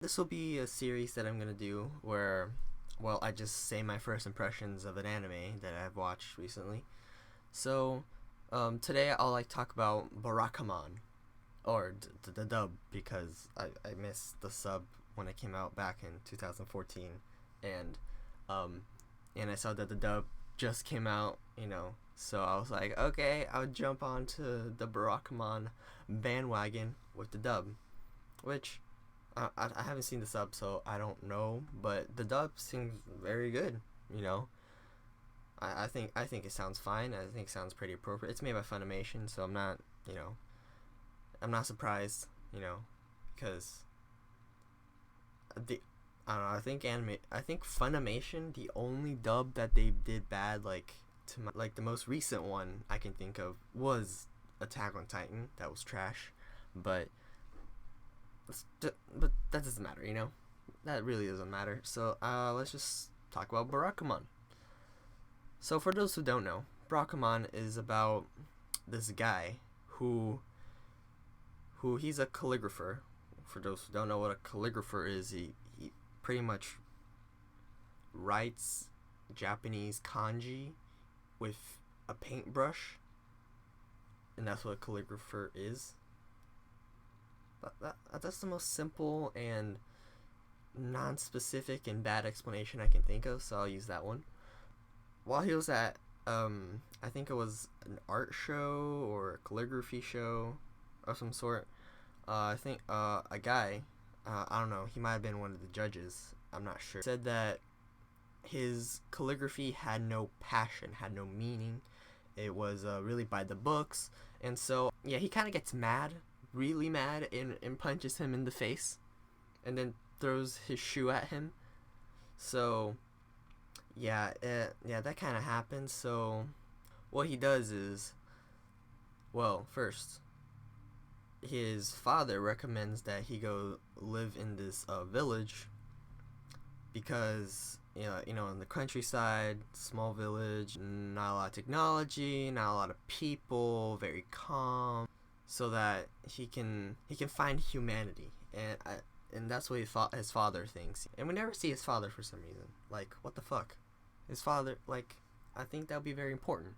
This will be a series that I'm gonna do where, well, I just say my first impressions of an anime that I've watched recently. So, today I'll talk about Barakamon, or the dub, because I missed the sub when it came out back in 2014, and um, and I saw that the dub just came out, so I was like, okay, I'll jump onto the Barakamon bandwagon with the dub, which I haven't seen the sub, so I don't know, but the dub seems very good. You know, I think it sounds fine. I think it sounds pretty appropriate. It's made by Funimation, so I'm not surprised. Because the I don't know. I think Funimation, the only dub that they did bad, the most recent one I can think of was Attack on Titan. That was trash, but but that doesn't matter, That really doesn't matter. So let's just talk about Barakamon. So for those who don't know, Barakamon is about this guy who he's a calligrapher. For those who don't know what a calligrapher is, he pretty much writes Japanese kanji with a paintbrush, and that's what a calligrapher is. That's the most simple and non-specific and bad explanation I can think of, so I'll use that one. While he was at, I think it was an art show or a calligraphy show of some sort, I think a guy, I don't know, he might have been one of the judges, I'm not sure, said that his calligraphy had no passion, had no meaning. It was really by the books, and so, yeah, he kind of gets mad, really mad, and punches him in the face, and then throws his shoe at him. So yeah, that kind of happens. So what he does is, well, first his father recommends that he go live in this village, because in the countryside, small village, not a lot of technology, not a lot of people, very calm, so that he can find humanity, and that's what his father thinks. And we never see his father for some reason. Like, what the fuck? His father, I think that would be very important.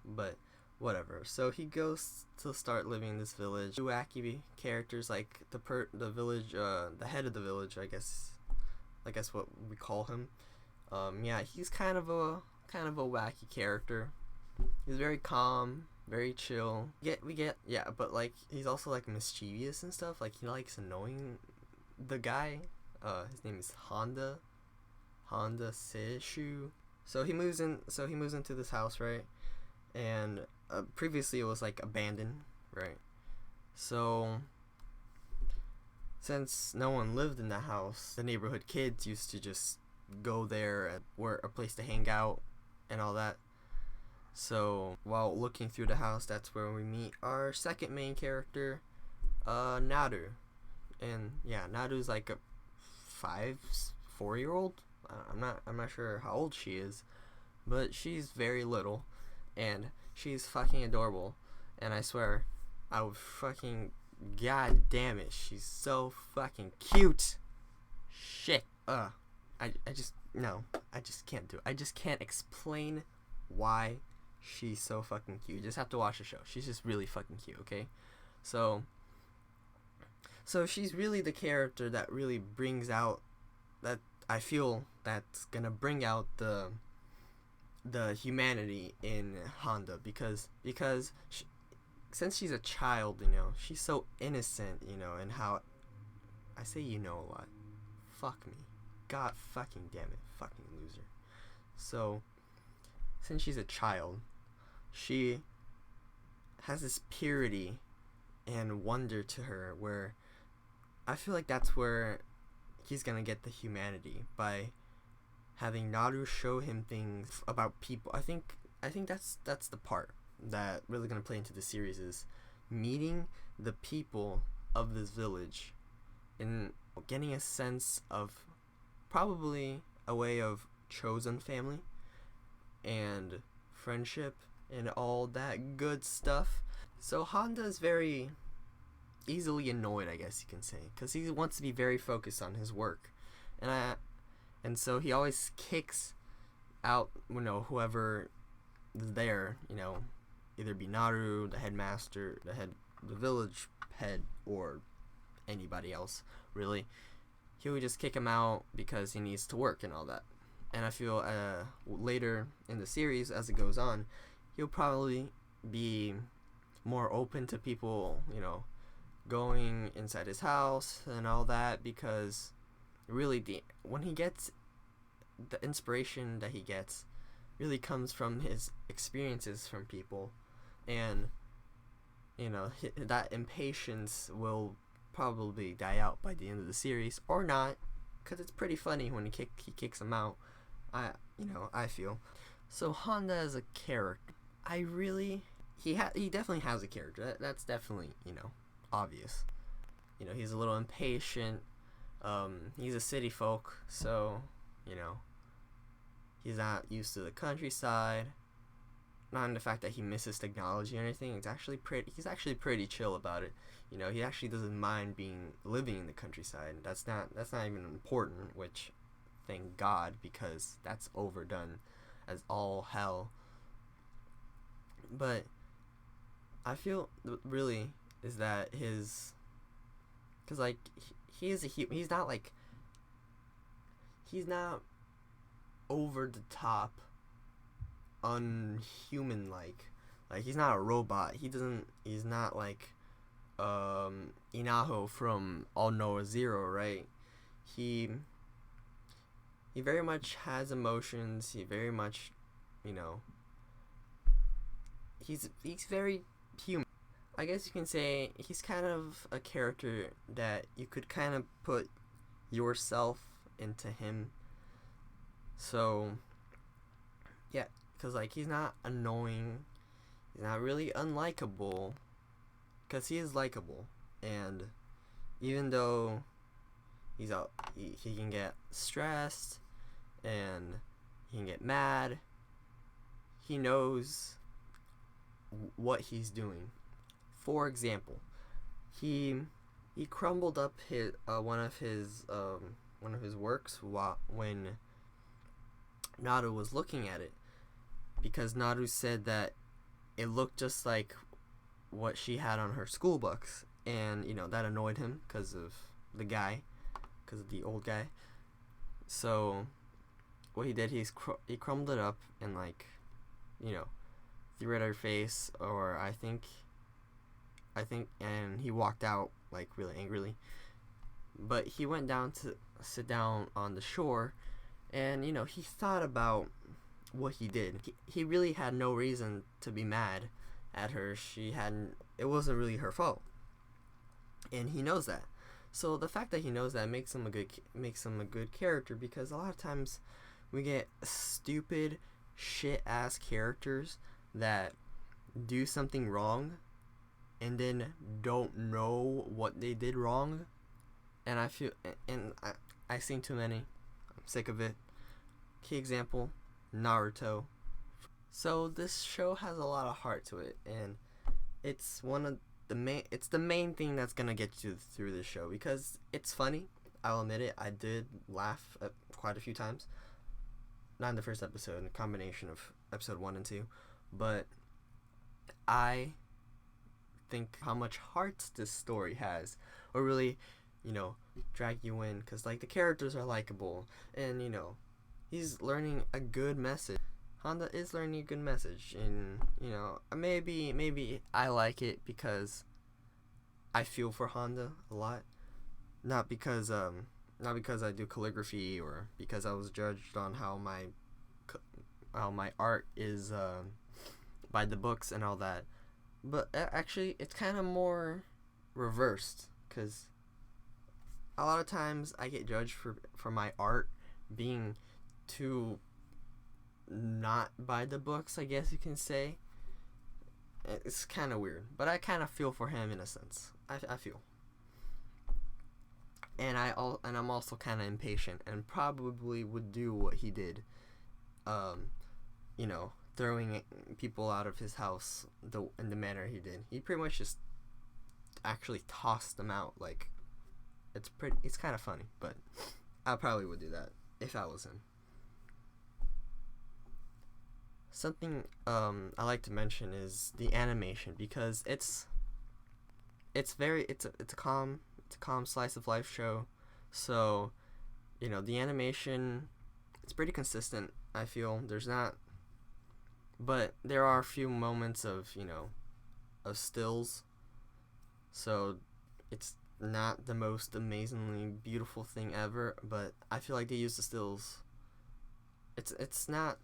But whatever. So he goes to start living in this village. Wacky characters, like the village, the head of the village, I guess what we call him. Yeah, he's kind of a wacky character. He's very calm, very chill. Yeah, but he's also mischievous and stuff. He likes annoying the guy. His name is Honda Seishu. So he moves into this house, right? And previously it was abandoned, right? So since no one lived in the house, the neighborhood kids used to just go there were a place to hang out and all that. So while looking through the house, that's where we meet our second main character, Naru. And yeah, Naru's a 4-year-old. I'm not sure how old she is, but she's very little, and she's fucking adorable. And I swear, I would fucking, god damn it, she's so fucking cute. Shit. I just can't do it. I just can't explain why she's so fucking cute. You just have to watch the show. She's just really fucking cute, okay? So she's really the character that really brings out, that I feel that's gonna bring out the humanity in Honda, because since she's a child, she's so innocent, and how I say a lot. Fuck me. God fucking damn it. Fucking loser. So since she's a child, she has this purity and wonder to her, where I feel like that's where he's gonna get the humanity, by having Naru show him things about people. I think that's the part that really gonna play into the series, is meeting the people of this village and getting a sense of probably a way of chosen family and friendship and all that good stuff. So Honda is very easily annoyed, I guess you can say, because he wants to be very focused on his work, and so he always kicks out whoever is there, either be Naru, the headmaster, the village head, or anybody else really. He would just kick him out because he needs to work and all that. And I feel later in the series, as it goes on, he'll probably be more open to people, going inside his house and all that, because really when he gets the inspiration that he gets really comes from his experiences from people, and that impatience will probably die out by the end of the series, or not, because it's pretty funny when he kicks him out. I feel. So Honda as a character, he definitely has a character. That's definitely obvious. He's a little impatient. He's a city folk, so he's not used to the countryside. Not in the fact that he misses technology or anything. He's actually pretty chill about it. He actually doesn't mind living in the countryside. That's not even important, which thank God, because that's overdone as all hell. But I feel really is that because like he's not over the top unhuman like he's not a robot. He's not like Inaho from All Noah Zero, right? He very much has emotions. He very much he's very human. I guess you can say he's kind of a character that you could kind of put yourself into him. So yeah, because he's not annoying, he's not really unlikable, because he is likable. And even though he can get stressed and he can get mad, he knows what he's doing. For example, he crumbled up one of his works when Naru was looking at it, because Naru said that it looked just like what she had on her school books, and that annoyed him because of the old guy. So what he did, he crumbled it up and threw it at her face, or I think, and he walked out really angrily. But he went down to sit down on the shore, and he thought about what he did. He really had no reason to be mad at her. It wasn't really her fault, and he knows that. So the fact that he knows that makes him a good character, because a lot of times we get stupid shit ass characters that do something wrong and then don't know what they did wrong, and I've seen too many. I'm sick of it. Key example, Naruto. So this show has a lot of heart to it, and it's the main thing that's gonna get you through this show, because it's funny. I'll admit it. I did laugh quite a few times. Not in the first episode, in a combination of episode 1 and 2, but I think how much heart this story has, or really, drag you in, because the characters are likable, and he's learning a good message. Honda is learning a good message, and maybe I like it because I feel for Honda a lot, not because I do calligraphy, or because I was judged on how my art is by the books and all that. But actually, it's kind of more reversed, because a lot of times I get judged for my art being too not by the books, I guess you can say. It's kind of weird, but I kind of feel for him in a sense. I feel. And I'm also kind of impatient, and probably would do what he did, throwing people out of his house in the manner he did. He pretty much just actually toss them out. Like, it's kind of funny, but I probably would do that if I was him. Something I like to mention is the animation, because it's a calm slice of life show. So, the animation, it's pretty consistent, I feel. But there are a few moments of stills. So it's not the most amazingly beautiful thing ever, but I feel like they use the stills. It's not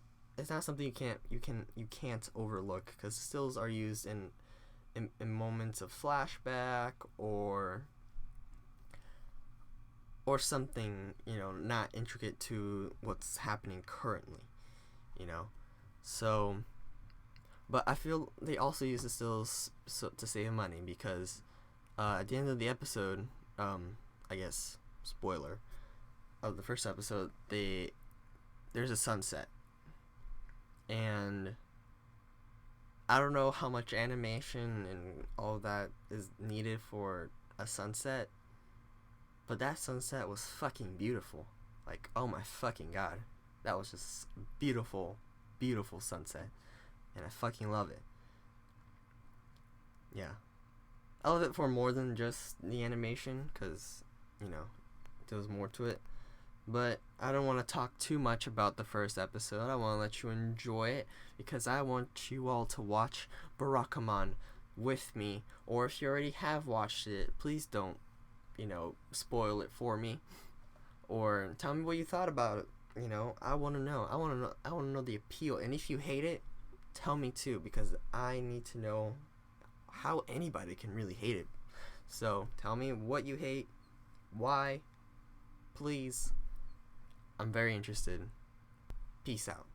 something you can't overlook, because stills are used in moments of flashback or something not intricate to what's happening currently. So, but I feel they also use the stills to save money, because at the end of the episode, I guess spoiler of the first episode, there's a sunset, and I don't know how much animation and all that is needed for a sunset, but that sunset was fucking beautiful. Like, oh my fucking god, that was just beautiful, beautiful sunset, and I fucking love it. Yeah, I love it for more than just the animation, because there was more to it. But I don't want to talk too much about the first episode. I want to let you enjoy it, because I want you all to watch Barakamon with me. Or if you already have watched it, please don't, spoil it for me. Or tell me what you thought about it. I want to know. I want to know the appeal. And if you hate it, tell me too, because I need to know how anybody can really hate it. So tell me what you hate, why, please. I'm very interested. Peace out.